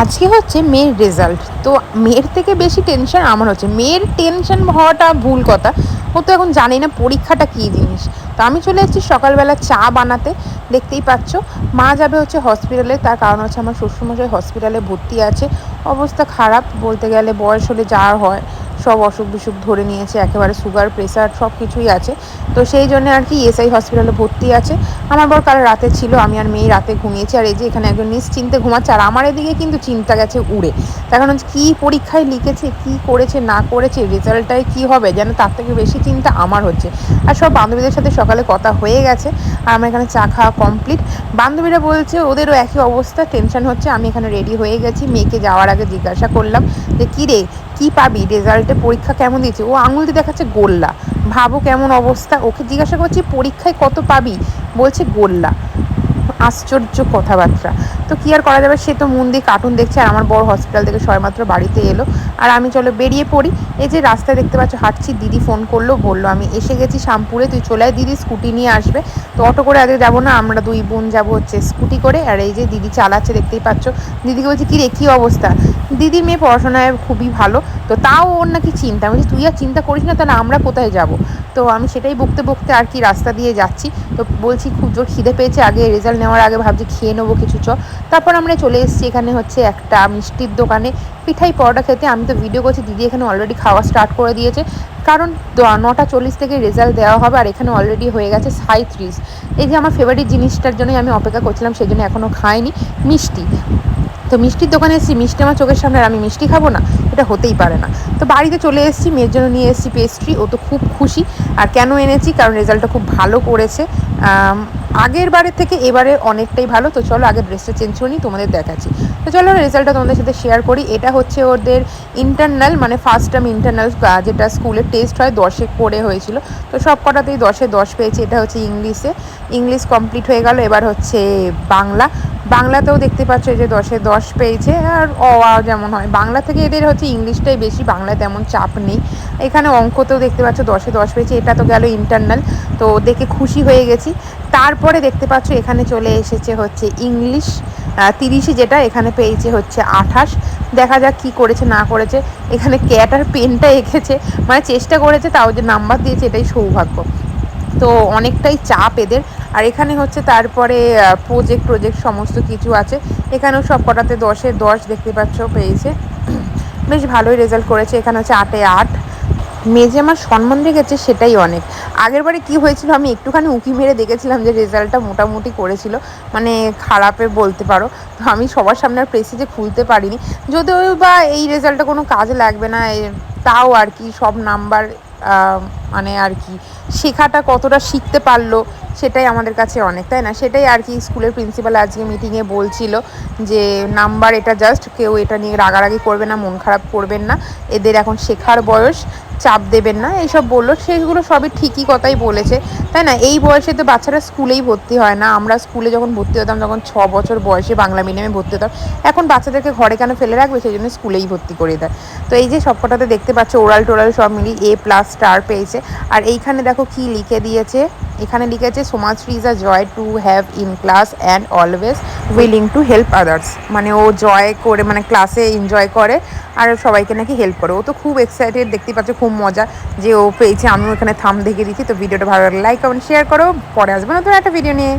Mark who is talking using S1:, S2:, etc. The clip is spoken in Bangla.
S1: আজকে হচ্ছে মেয়ের রেজাল্ট। তো মেয়ের থেকে বেশি টেনশন আমার হচ্ছে। মেয়ের টেনশন হওয়াটা ভুল কথা। ও তো এখন জানেই না পরীক্ষাটা কী জিনিস। তো আমি চলে এসেছি সকালবেলা চা বানাতে। দেখতেই পাচ্ছ। মা যাবে হচ্ছে হসপিটালে, তার কারণ হচ্ছে আমার শ্বশুরমশাই হসপিটালে ভর্তি আছে। অবস্থা খারাপ বলতে গেলে, বয়স হলে যা হয় সব অসুখ বিসুখ ধরে নিয়েছে, একেবারে সুগার প্রেশার সব কিছুই আছে। তো সেই জন্য আর কি এসআই হসপিটালে ভর্তি আছে। আমার বর কাল রাতে ছিল, আমি আর মেয়ে রাতে ঘুমিয়েছি। আর এই যে এখানে একজন নিশ্চিন্তে ঘুমাচ্ছে, আর আমার এদিকে কিন্তু চিন্তা গেছে উড়ে। তার কারণ কী পরীক্ষায় লিখেছে, কী করেছে না করেছে, রেজাল্টটায় কী হবে, যেন তার থেকে বেশি চিন্তা আমার হচ্ছে। আর সব বান্ধবীদের সাথে সকালে কথা হয়ে গেছে, আর আমার এখানে চা খাওয়া কমপ্লিট। বান্ধবীরা বলছে ওদেরও একই অবস্থা, টেনশন হচ্ছে। আমি এখানে রেডি হয়ে গেছি। মেয়েকে যাওয়ার আগে জিজ্ঞাসা করলাম যে কী রে, কী পাবি রেজাল্টে, পরীক্ষা কেমন দিয়েছে? ও আঙুল দিয়ে দেখাচ্ছে গোল্লা। ভাবো কেমন অবস্থা। ওকে জিজ্ঞাসা করছি পরীক্ষায় কত পাবি, বলছে গোল্লা। আশ্চর্য কথাবার্তা। তো কী আর করা যাবে, সে তো মন দিয়ে কার্টুন দেখছে। আর আমার বড় হসপিটাল থেকে সবেমাত্র বাড়িতে এলো, আর আমি চলো বেরিয়ে পড়ি। এই যে রাস্তায় দেখতে পাচ্ছ হাঁটছি, দিদি ফোন করলো, বললো আমি এসে গেছি শামপুরে, তুই চলে আয়। দিদি স্কুটি নিয়ে আসবে। তো অটো করে আগে যাবো না, আমরা দুই বোন যাবো হচ্ছে স্কুটি করে। আর এই যে দিদি চালাচ্ছে, দেখতেই পাচ্ছ। দিদিকে বলছি কী রে, কী অবস্থা? দিদির মেয়ে পড়াশোনায় খুবই ভালো, তো তাও ওর নাকি চিন্তা। আমি বলছি তুই আর চিন্তা করিস না, তাহলে আমরা কোথায় যাব? তো আমি সেটাই বকতে বকতে আর কি রাস্তা দিয়ে যাচ্ছি। তো বলছি খুব জোর খিদে পেয়েছে, আগে রেজাল্ট নেওয়ার আগে ভাবছি খেয়ে নেবো কিছু। তারপর আমরা চলে এসেছি এখানে হচ্ছে একটা মিষ্টির দোকানে পিঠাই পরোটা খেতে। আমি তো ভিডিও করছি, দিদি এখানে অলরেডি খাওয়া স্টার্ট করে দিয়েছে, কারণ 9:40 থেকে রেজাল্ট দেওয়া হবে। আর এখানে অলরেডি হয়ে গেছে 37। এই যে আমার ফেভারিট জিনিসটার জন্যই আমি অপেক্ষা করছিলাম, সেই জন্য এখনও খাইনি, মিষ্টি। তো মিষ্টির দোকানে এসেছি, মিষ্টি আমার চোখের সামনে, আর আমি মিষ্টি খাবো না? এটা হতেই পারে না। তো বাড়িতে চলে এসেছি, মেয়ের জন্য নিয়ে এসেছি পেস্ট্রি। ও তো খুব খুশি। আর কেন এনেছি, কারণ রেজাল্টটা খুব ভালো করেছে। আগের বারের থেকে এবারে অনেকটাই ভালো। তো চলো আগে ড্রেসটা চেঞ্জ করে নিই, তোমাদের দেখাচ্ছি। তো চলো রেজাল্টটা তোমাদের সাথে শেয়ার করি। এটা হচ্ছে ওদের ইন্টারনাল, মানে ফার্স্ট টার্ম ইন্টারনাল, যেটা স্কুলের টেস্ট হয় 10-এ করে হয়েছিল। তো সব কটাতেই 10-এ 10 পেয়েছে। এটা হচ্ছে ইংলিশে, ইংলিশ কমপ্লিট হয়ে গেল। এবার হচ্ছে বাংলা। বাংলাতেও দেখতে পাচ্ছ যে 10-এ 10 পেয়েছে। আর যেমন হয় বাংলা থেকে এদের হচ্ছে ইংলিশটাই বেশি, বাংলায় তেমন চাপ নেই। এখানে অঙ্কতেও দেখতে পাচ্ছ 10-এ 10 পেয়েছে। এটা তো গেল ইন্টারনাল, তো দেখে খুশি হয়ে গেছি। তারপরে দেখতে পাচ্ছ এখানে চলে এসেছে হচ্ছে ইংলিশ 30-এ, যেটা এখানে পেয়েছে হচ্ছে 28। দেখা যাক কী করেছে না করেছে। এখানে ক্যাট আর পেনটা এঁকেছে, মানে চেষ্টা করেছে, তাও যে নাম্বার দিয়েছে এটাই সৌভাগ্য। তো অনেকটাই চাপ এদের। আর এখানে হচ্ছে তারপরে প্রজেক্ট সমস্ত কিছু আছে। এখানেও সব কটাতে 10-এ 10 দেখতে পাচ্ছ পেয়েছে। বেশ ভালোই রেজাল্ট করেছে। এখানে হচ্ছে 8-এ 8। মেয়ে যে আমার সম্মান রেখেছে সেটাই অনেক। আগেরবারে কি হয়েছিল, আমি একটুখানি উঁকি মেরে দেখেছিলাম যে রেজাল্টটা মোটামুটি করেছিল, মানে খারাপে বলতে পারো। তো আমি সবার সামনে আর প্রেসে যে খুলতে পারিনি, যদিও বা এই রেজাল্টটা কোনো কাজে লাগবে না, তাও আর কি সব নাম্বার, মানে আর কি শেখাটা কতটা শিখতে পারলো সেটাই আমাদের কাছে অনেক, তাই না? সেটাই আর কি স্কুলের প্রিন্সিপাল আজকে মিটিংয়ে বলছিল যে নাম্বার এটা জাস্ট, কেউ এটা নিয়ে রাগারাগি করবে না, মন খারাপ করবেন না, এদের এখন শেখার বয়স, চাপ দেবেন না, এইসব বললো। সেগুলো সবই ঠিকই কথাই বলেছে, তাই না? এই বয়সে তো বাচ্চারা স্কুলেই ভর্তি হয় না। আমরা স্কুলে যখন ভর্তি হতাম তখন 6 বছর বয়সে বাংলা মিডিয়ামে ভর্তি হতাম। এখন বাচ্চাদেরকে ঘরে কেন ফেলে রাখবে, সেই জন্য স্কুলেই ভর্তি করে দেয়। তো এই যে সবকটাতে দেখতে পাচ্ছ ওরাল টোরাল সব মিলিয়ে A+ স্টার পেয়েছে। আর এইখানে দেখো কি লিখে দিয়েছে, এখানে লিখেছে Somashree is a joy to have in class and always willing to help others. মানে ও জয় করে, মানে ক্লাসে এনজয় করে আর সবাইকে নাকি হেল্প করে। ও তো খুব এক্সাইটেড, দেখতে পাচ্ছ খুব মজা যে ও পেয়েছে। আমিও এখানে থাম দেখে দিচ্ছি। তো ভিডিওটা ভালো লাগলে লাইক কমেন্ট শেয়ার করো। পরে আসবো না তো একটা ভিডিও নিয়ে।